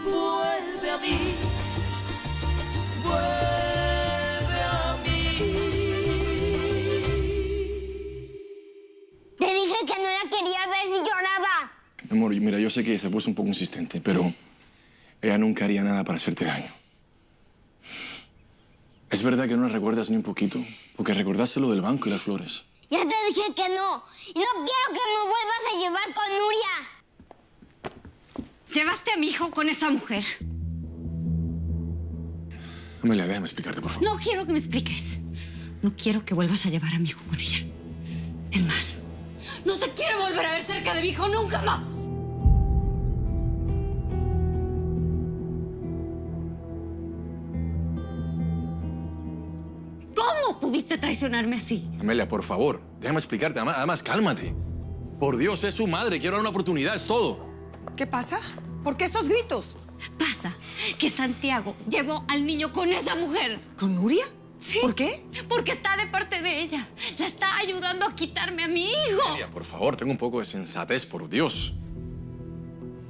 vuelve a mí, vuelve a mí. Te dije que no la quería ver si lloraba. Amor, mira, yo sé que se puso un poco insistente, pero ella nunca haría nada para hacerte daño. Es verdad que no la recuerdas ni un poquito, porque recordaste lo del banco y las flores. Ya te dije que no. Y no quiero que me vuelvas a llevar con Nuria. Llevaste a mi hijo con esa mujer. Amelia, déjame explicarte, por favor. No quiero que me expliques. No quiero que vuelvas a llevar a mi hijo con ella. Es más, no te quiero volver a ver cerca de mi hijo nunca más. ¿Cómo pudiste traicionarme así? Amelia, por favor, déjame explicarte. Además, cálmate. Por Dios, es su madre. Quiero dar una oportunidad, es todo. ¿Qué pasa? ¿Por qué estos gritos? Pasa que Santiago llevó al niño con esa mujer. ¿Con Nuria? Sí. ¿Por qué? Porque está de parte de ella. La está ayudando a quitarme a mi hijo. Amelia, por favor, tenga un poco de sensatez, por Dios.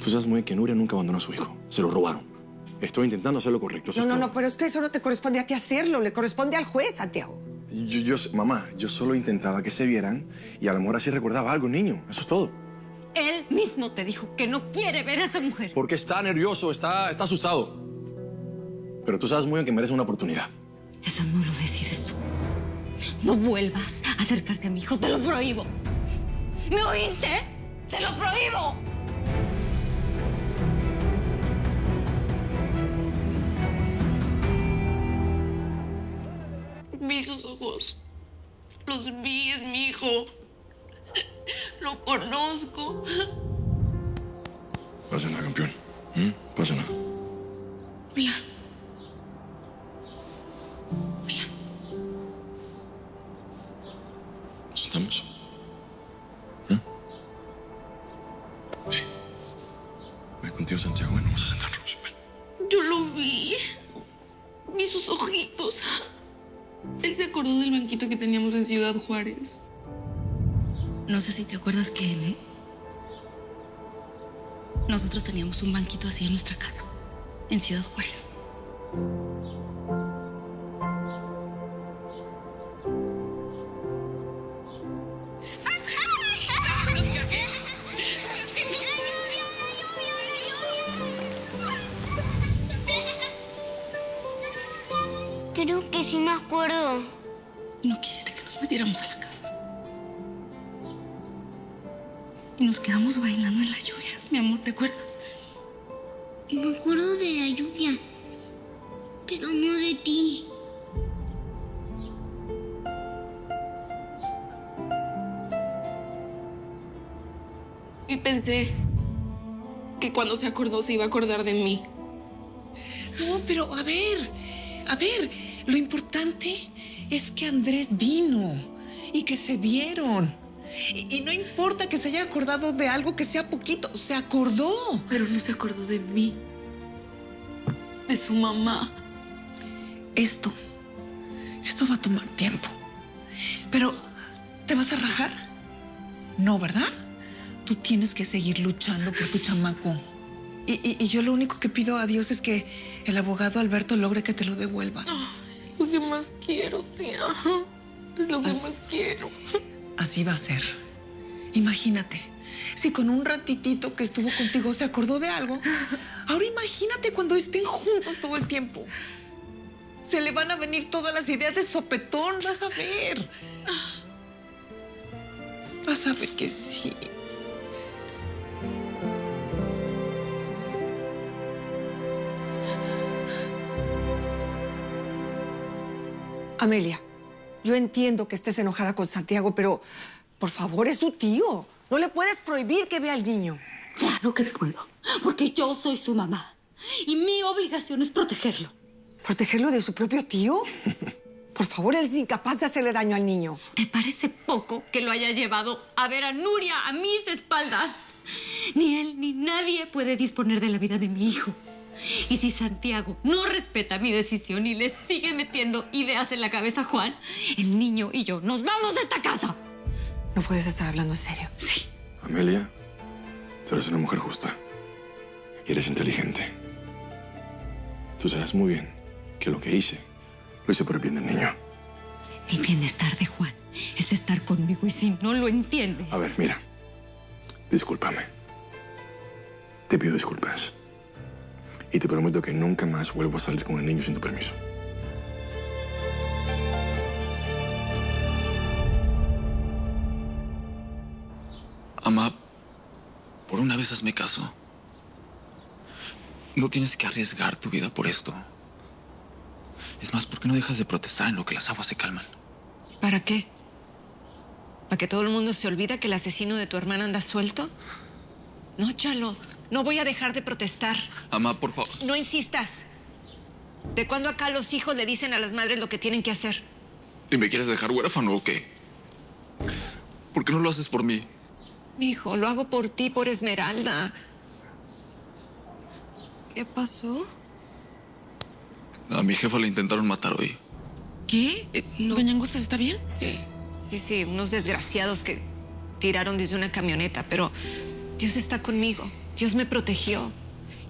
Tú sabes muy bien que Nuria nunca abandonó a su hijo. Se lo robaron. Estoy intentando hacer lo correcto, eso es todo. No, pero es que eso no te corresponde a ti hacerlo. Le corresponde al juez, Santiago. Mamá, yo solo intentaba que se vieran y a lo mejor así recordaba algo, niño. Eso es todo. Él mismo te dijo que no quiere ver a esa mujer. Porque está nervioso, está asustado. Pero tú sabes muy bien que merece una oportunidad. Eso no lo decides tú. No vuelvas a acercarte a mi hijo, te lo prohíbo. ¿Me oíste? ¡Te lo prohíbo! Vi sus ojos. Los vi, es mi hijo. Lo conozco. Pasa nada, campeón. Pasa nada. Hola. Hola. ¿Nos sentamos? Voy contigo, Santiago. Bueno, vamos a sentarnos. Ven. Yo lo vi. Vi sus ojitos. Él se acordó del banquito que teníamos en Ciudad Juárez. No sé si te acuerdas que nosotros teníamos un banquito así en nuestra casa, en Ciudad Juárez. Creo que sí me acuerdo. No quisiste que nos metiéramos a la casa. Y nos quedamos bailando en la lluvia. Mi amor, ¿te acuerdas? Me acuerdo de la lluvia, pero no de ti. Y pensé que cuando se acordó se iba a acordar de mí. No, pero a ver, lo importante es que Andrés vino y que se vieron. Y no importa que se haya acordado de algo que sea poquito, se acordó. Pero no se acordó de mí. De su mamá. Esto va a tomar tiempo. Pero, ¿te vas a rajar? No, ¿verdad? Tú tienes que seguir luchando por tu chamaco. Y yo lo único que pido a Dios es que el abogado Alberto logre que te lo devuelva. Es lo que más quiero, tía. Es lo que más quiero. Así va a ser. Imagínate, si con un ratitito que estuvo contigo se acordó de algo, ahora imagínate cuando estén juntos todo el tiempo. Se le van a venir todas las ideas de sopetón, vas a ver. Vas a ver que sí. Amelia, yo entiendo que estés enojada con Santiago, pero por favor, es su tío. No le puedes prohibir que vea al niño. Claro que puedo, porque yo soy su mamá. Y mi obligación es protegerlo. ¿Protegerlo de su propio tío? Por favor, él es incapaz de hacerle daño al niño. ¿Te parece poco que lo haya llevado a ver a Nuria a mis espaldas? Ni él ni nadie puede disponer de la vida de mi hijo. Y si Santiago no respeta mi decisión y le sigue metiendo ideas en la cabeza a Juan, el niño y yo nos vamos de esta casa. No puedes estar hablando en serio. Sí. Amelia, tú eres una mujer justa y eres inteligente. Tú sabes muy bien que lo que hice, lo hice por el bien del niño. El bienestar de Juan es estar conmigo y si no lo entiendes... A ver, mira. Discúlpame. Te pido disculpas. Y te prometo que nunca más vuelvo a salir con el niño sin tu permiso. Ama, por una vez hazme caso. No tienes que arriesgar tu vida por esto. Es más, ¿por qué no dejas de protestar en lo que las aguas se calman? ¿Para qué? ¿Para que todo el mundo se olvida que el asesino de tu hermana anda suelto? No, Chalo, no voy a dejar de protestar. Ama, por favor. No insistas. ¿De cuándo acá los hijos le dicen a las madres lo que tienen que hacer? ¿Y me quieres dejar huérfano o qué? ¿Por qué no lo haces por mí? Hijo, lo hago por ti, por Esmeralda. ¿Qué pasó? A mi jefa la intentaron matar hoy. ¿Qué? ¿Doña Angustia está bien? Sí, unos desgraciados que tiraron desde una camioneta, pero Dios está conmigo. Dios me protegió.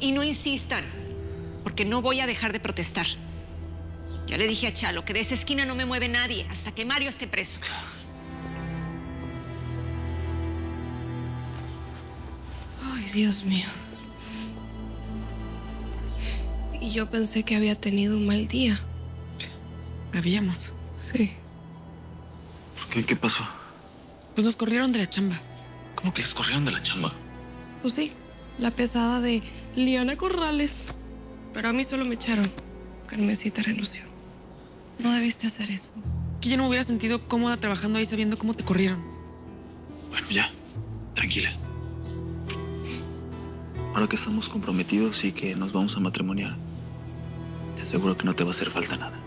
Y no insistan, porque no voy a dejar de protestar. Ya le dije a Chalo que de esa esquina no me mueve nadie hasta que Mario esté preso. Ay, Dios mío. Y yo pensé que había tenido un mal día. Habíamos. Sí. ¿Por qué? ¿Qué pasó? Pues nos corrieron de la chamba. ¿Cómo que les corrieron de la chamba? Pues sí, la pesada de Liana Corrales. Pero a mí solo me echaron. Carmencita renunció. No debiste hacer eso. Que yo no me hubiera sentido cómoda trabajando ahí sabiendo cómo te corrieron. Bueno, ya. Tranquila. Ahora que estamos comprometidos y que nos vamos a matrimoniar, te aseguro que no te va a hacer falta nada.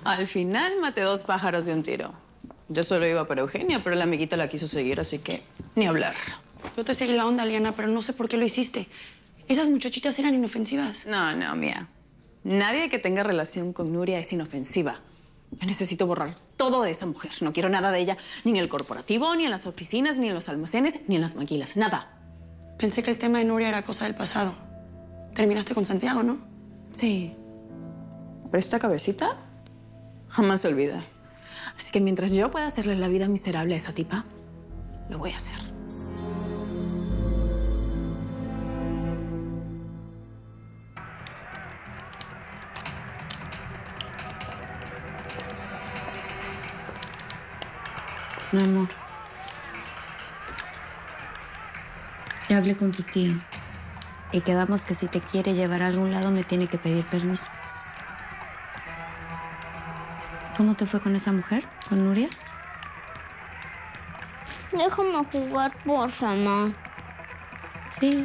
Al final maté 2 pájaros de un tiro. Yo solo iba por Eugenia, pero la amiguita la quiso seguir, así que ni hablar. Yo te seguí la onda, Liana, pero no sé por qué lo hiciste. Esas muchachitas eran inofensivas. No, Mía. Nadie que tenga relación con Nuria es inofensiva. Yo necesito borrar todo de esa mujer. No quiero nada de ella, ni en el corporativo, ni en las oficinas, ni en los almacenes, ni en las maquilas. Nada. Pensé que el tema de Nuria era cosa del pasado. Terminaste con Santiago, ¿no? Sí. Pero esta cabecita jamás se olvida. Así que mientras yo pueda hacerle la vida miserable a esa tipa, lo voy a hacer. Mi amor, ya hablé con tu tío y quedamos que si te quiere llevar a algún lado me tiene que pedir permiso. ¿Cómo te fue con esa mujer, con Nuria? Déjame jugar, porfa, mamá. Sí,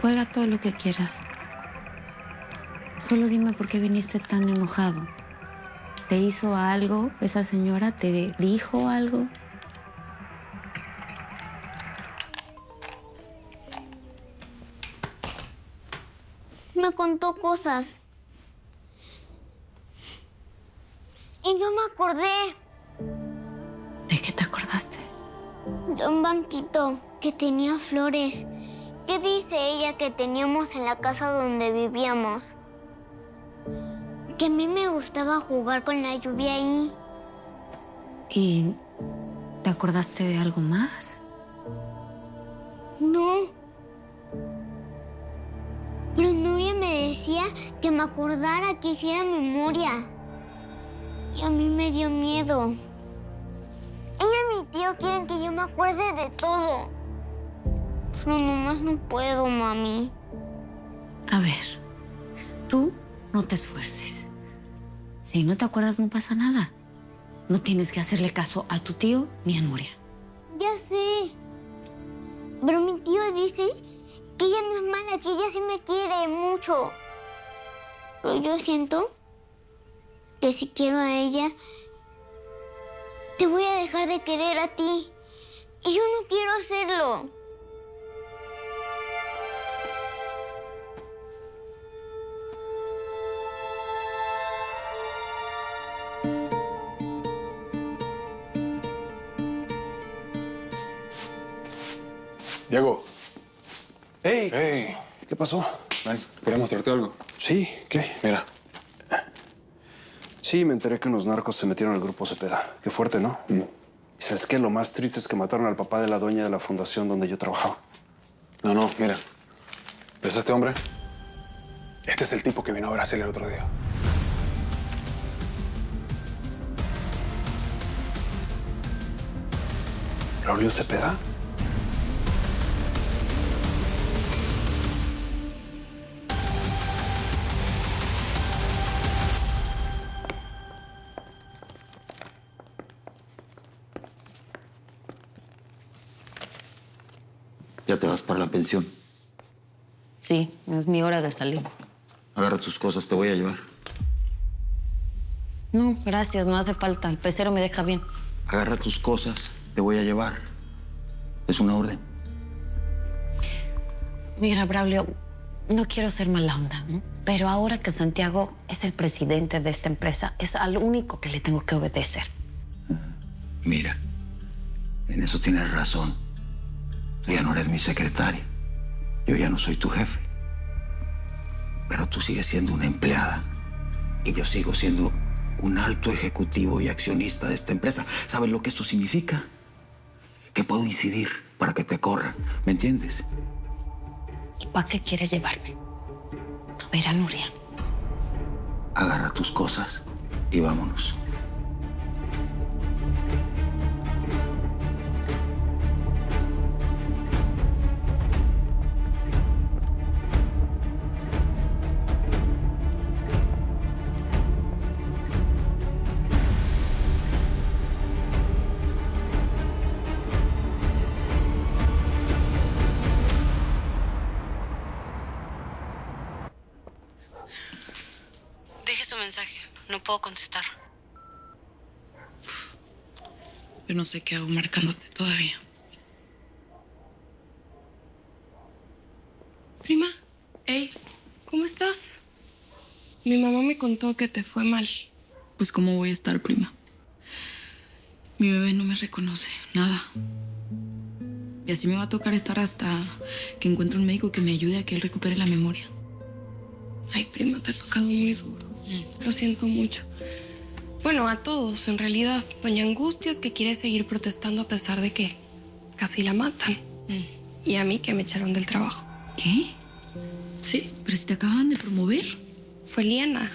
juega todo lo que quieras. Solo dime por qué viniste tan enojado. ¿Te hizo algo esa señora? ¿Te dijo algo? Me contó cosas. Y yo me acordé ¿De qué te acordaste? de un banquito que tenía flores. ¿Qué dice ella que teníamos en la casa donde vivíamos? Que a mí me gustaba jugar con la lluvia ahí. ¿Y te acordaste de algo más? No. Pero Nuria me decía que me acordara, que hiciera memoria. Y a mí me dio miedo. Ella y mi tío quieren que yo me acuerde de todo. Pero nomás no puedo, mami. A ver, tú no te esfuerces. Si no te acuerdas, no pasa nada. No tienes que hacerle caso a tu tío ni a Nuria. Ya sé. Pero mi tío dice que ella no es mala, que ella sí me quiere mucho. Pero yo siento que si quiero a ella, te voy a dejar de querer a ti. Y yo no quiero hacerlo. Diego. ¡Ey! ¡Ey! ¿Qué pasó? Ven, quería mostrarte algo. ¿Sí? ¿Qué? Mira. Sí, me enteré que unos narcos se metieron al grupo Cepeda. Qué fuerte, ¿no? ¿Y sabes qué? Lo más triste es que mataron al papá de la dueña de la fundación donde yo trabajaba. No, mira. ¿Ves a este hombre? Este es el tipo que vino a Brasil el otro día. ¿Braulio Cepeda? ¿Ya te vas para la pensión? Sí, es mi hora de salir. Agarra tus cosas, te voy a llevar. No, gracias, no hace falta. El pecero me deja bien. Agarra tus cosas, te voy a llevar. Es una orden. Mira, Braulio, no quiero ser mala onda, ¿no? Pero ahora que Santiago es el presidente de esta empresa, es al único que le tengo que obedecer. Mira, en eso tienes razón. Tú ya no eres mi secretario. Yo ya no soy tu jefe. Pero tú sigues siendo una empleada. Y yo sigo siendo un alto ejecutivo y accionista de esta empresa. ¿Sabes lo que eso significa? Que puedo incidir para que te corran. ¿Me entiendes? ¿Y para qué quieres llevarme? A ver a Nuria. Agarra tus cosas y vámonos. Deje su mensaje. No puedo contestar. Yo no sé qué hago marcándote todavía. Prima, hey, ¿cómo estás? Mi mamá me contó que te fue mal. Pues ¿cómo voy a estar, prima? Mi bebé no me reconoce, nada. Y así me va a tocar estar hasta que encuentre un médico que me ayude a que él recupere la memoria. Ay, prima, te ha tocado muy duro. Lo siento mucho. Bueno, a todos, en realidad. Doña Angustias, que quiere seguir protestando a pesar de que casi la matan. Y a mí, que me echaron del trabajo. ¿Qué? Sí. ¿Pero si te acaban de promover? Fue Liana.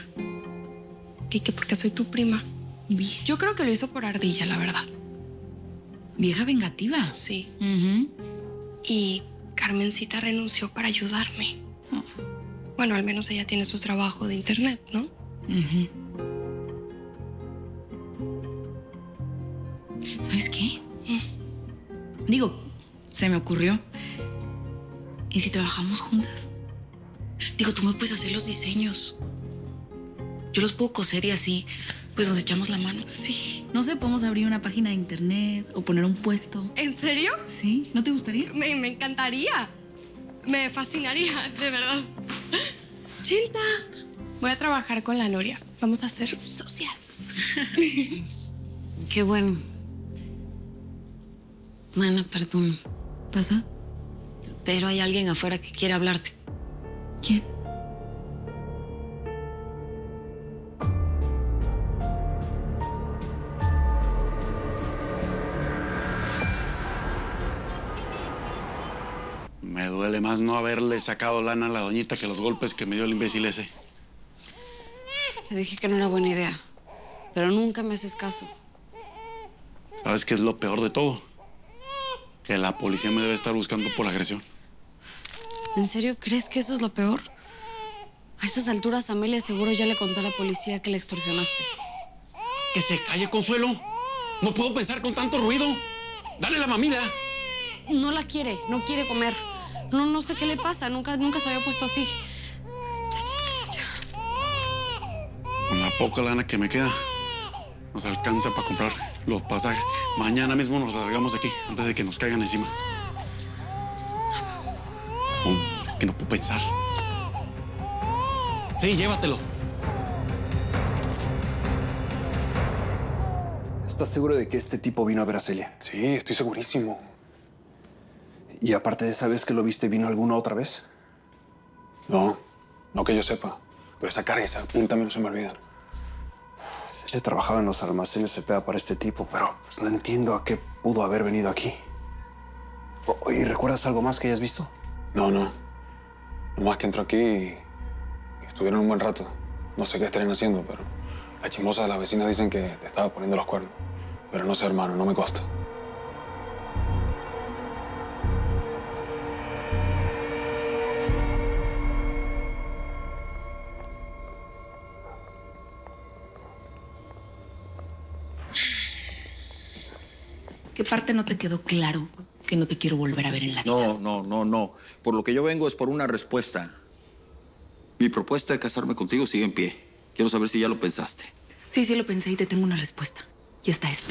Y que porque soy tu prima. Yo creo que lo hizo por ardilla, la verdad. ¿Vieja vengativa? Sí. Y Carmencita renunció para ayudarme. Bueno, al menos ella tiene su trabajo de internet, ¿no? ¿Sabes qué? Digo, se me ocurrió. ¿Y si trabajamos juntas? Digo, tú me puedes hacer los diseños. Yo los puedo coser y así, pues nos echamos la mano. Sí. No sé, podemos abrir una página de internet o poner un puesto. ¿En serio? Sí. ¿No te gustaría? Me encantaría. Me fascinaría, de verdad. Chilta. Voy a trabajar con la Nuria. Vamos a ser socias. Qué bueno. Mana, perdón. ¿Pasa? Pero hay alguien afuera que quiere hablarte. ¿Quién? Me duele más no haberle sacado lana a la doñita que los golpes que me dio el imbécil ese. Te dije que no era buena idea, pero nunca me haces caso. ¿Sabes qué es lo peor de todo? Que la policía me debe estar buscando por agresión. ¿En serio crees que eso es lo peor? A estas alturas, Amelia seguro ya le contó a la policía que la extorsionaste. ¡Que se calle, Consuelo! No puedo pensar con tanto ruido. ¡Dale la mamila! No la quiere, no quiere comer. No sé qué le pasa, nunca se había puesto así. Con la poca lana que me queda, nos alcanza para comprar los pasajes. Mañana mismo nos largamos de aquí, antes de que nos caigan encima. Es que no puedo pensar. Sí, llévatelo. ¿Estás seguro de que este tipo vino a ver a Celia? Sí, estoy segurísimo. Y aparte de esa vez que lo viste, ¿vino alguna otra vez? No, no que yo sepa. Pero esa cara y esa pinta a mí no se me olvidan. Le trabajaba en los almacenes Cepeda para este tipo, pero pues, no entiendo a qué pudo haber venido aquí. Oye, ¿recuerdas algo más que hayas visto? No. Nomás que entró aquí y estuvieron un buen rato. No sé qué estarían haciendo, pero las chismosas de las vecinas dicen que te estaba poniendo los cuernos. Pero no sé, hermano, no me consta. ¿Qué parte no te quedó claro que no te quiero volver a ver en la vida? No. Por lo que yo vengo es por una respuesta. Mi propuesta de casarme contigo sigue en pie. Quiero saber si ya lo pensaste. Sí, lo pensé y te tengo una respuesta. Y esta es: